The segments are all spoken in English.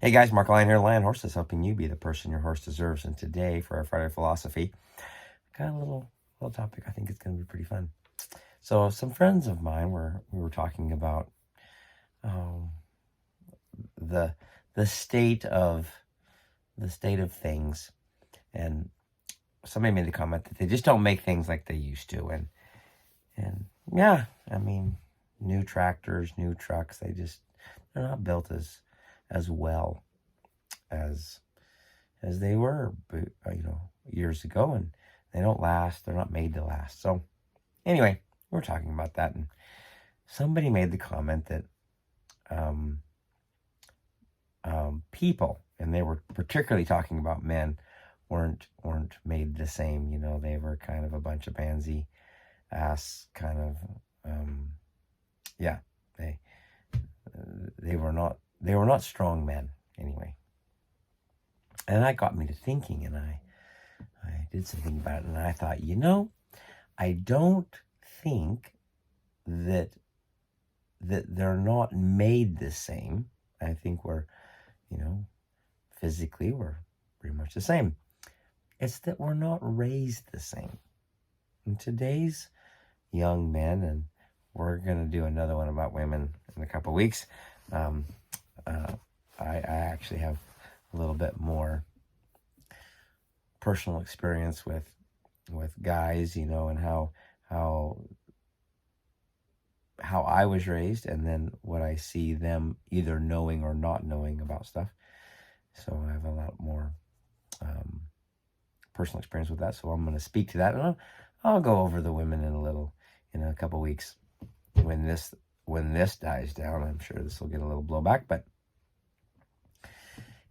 Hey guys, Mark Lyon here, Lion Horses, helping you be the person your horse deserves. And today, for our Friday philosophy, got a little topic. I think it's going to be pretty fun. So, some friends of mine we were talking about the state of things, and somebody made the comment that they just don't make things like they used to. And yeah, I mean, new tractors, new trucks, they're not built as well as they were, years ago, and they don't last. They're not made to last. So anyway, we're talking about that, and somebody made the comment that people, and they were particularly talking about men, weren't made the same. They were kind of a bunch of pansy ass kind of they were not strong men anyway. And that got me to thinking, and I did something about it, and I thought, I don't think that they're not made the same. I think we're, physically we're pretty much the same. It's that we're not raised the same. In today's young men, and we're going to do another one about women in a couple of weeks, I actually have a little bit more personal experience with guys, and how I was raised, and then what I see them either knowing or not knowing about stuff. So I have a lot more personal experience with that. So I'm going to speak to that, and I'll go over the women in a couple weeks when this dies down. I'm sure this will get a little blowback, but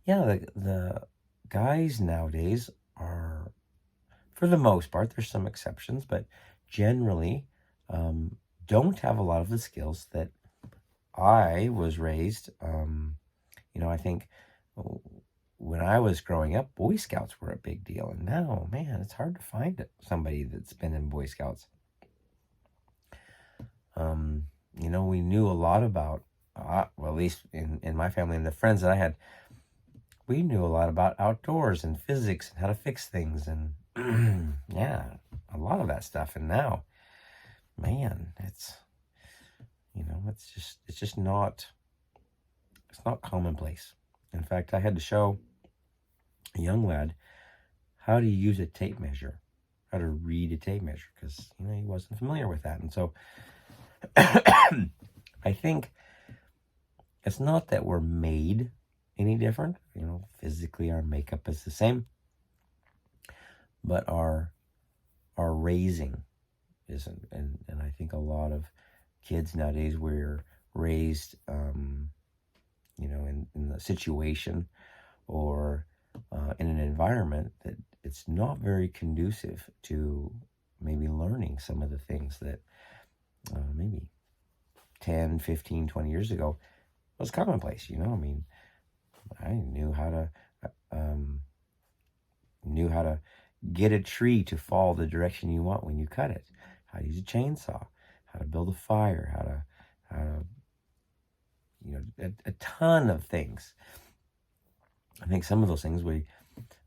yeah, the guys nowadays are, for the most part, there's some exceptions, but generally don't have a lot of the skills that I was raised. I think when I was growing up, Boy Scouts were a big deal, and now, man, it's hard to find somebody that's been in Boy Scouts. We knew a lot about, well, at least in my family and the friends that I had, we knew a lot about outdoors and physics and how to fix things, and yeah, a lot of that stuff. And now, man, it's just not, it's not commonplace. In fact, I had to show a young lad how to use a tape measure, how to read a tape measure, because he wasn't familiar with that. And so I think it's not that we're made any different. Physically our makeup is the same, but our raising isn't. And I think a lot of kids nowadays, we're raised in the situation or in an environment that it's not very conducive to maybe learning some of the things that maybe 10, 15, 20 years ago was commonplace. I knew how to get a tree to fall the direction you want when you cut it, how to use a chainsaw, how to build a fire, how to a ton of things. I think some of those things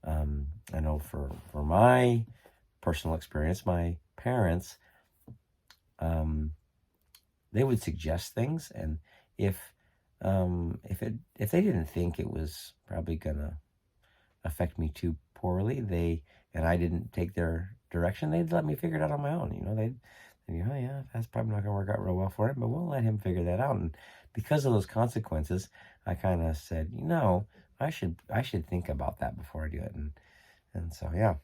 I know for my personal experience, my parents, they would suggest things, and if they didn't think it was probably gonna affect me too poorly, and I didn't take their direction, they'd let me figure it out on my own. They'd oh yeah, that's probably not gonna work out real well for him, but we'll let him figure that out. And because of those consequences, I kind of said, I should think about that before I do it. And so yeah,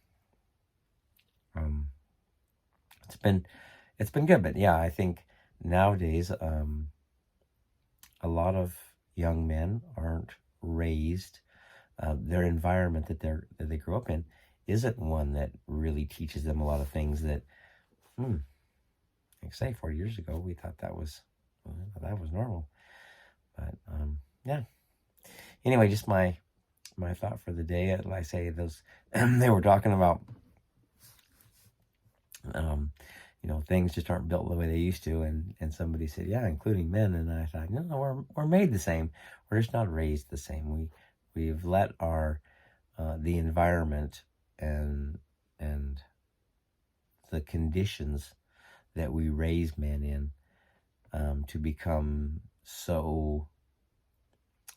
it's been good. But yeah, I think nowadays a lot of young men aren't raised. Their environment that they grew up in isn't one that really teaches them a lot of things that, like say 40 years ago, we thought that was normal. But yeah. Anyway, just my thought for the day. Like I say, those they were talking about things just aren't built the way they used to, and somebody said, yeah, including men, and I thought, no, we're made the same. We're just not raised the same. We've let the environment and the conditions that we raise men in to become so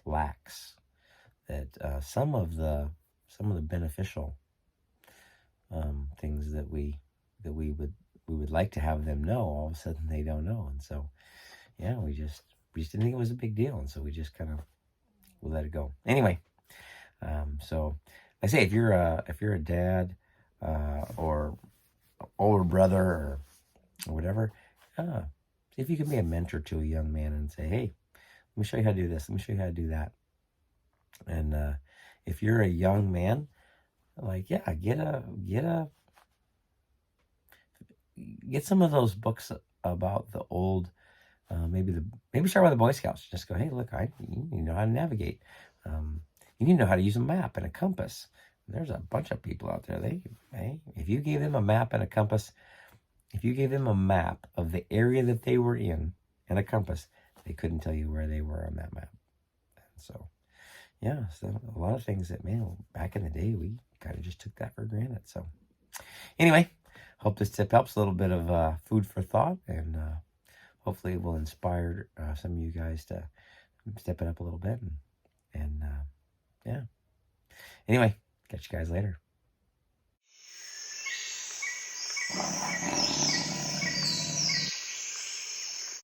lax that some of the beneficial things that we would like to have them know, all of a sudden they don't know. And so yeah, we just didn't think it was a big deal, and so we just kind of we let it go. Anyway, so I say, if you're a dad or older brother or whatever, see if you can be a mentor to a young man and say, hey, let me show you how to do this. Let me show you how to do that. And if you're a young man, like, yeah, get some of those books about the old. Maybe start with the Boy Scouts. Just go, hey, look, you know how to navigate. You need to know how to use a map and a compass. There's a bunch of people out there. If you gave them a map and a compass, if you gave them a map of the area that they were in and a compass, they couldn't tell you where they were on that map. And so, yeah, so a lot of things that, man, back in the day, we kind of just took that for granted. So anyway, hope this tip helps. A little bit of food for thought, and hopefully it will inspire some of you guys to step it up a little bit. And yeah. Anyway, catch you guys later.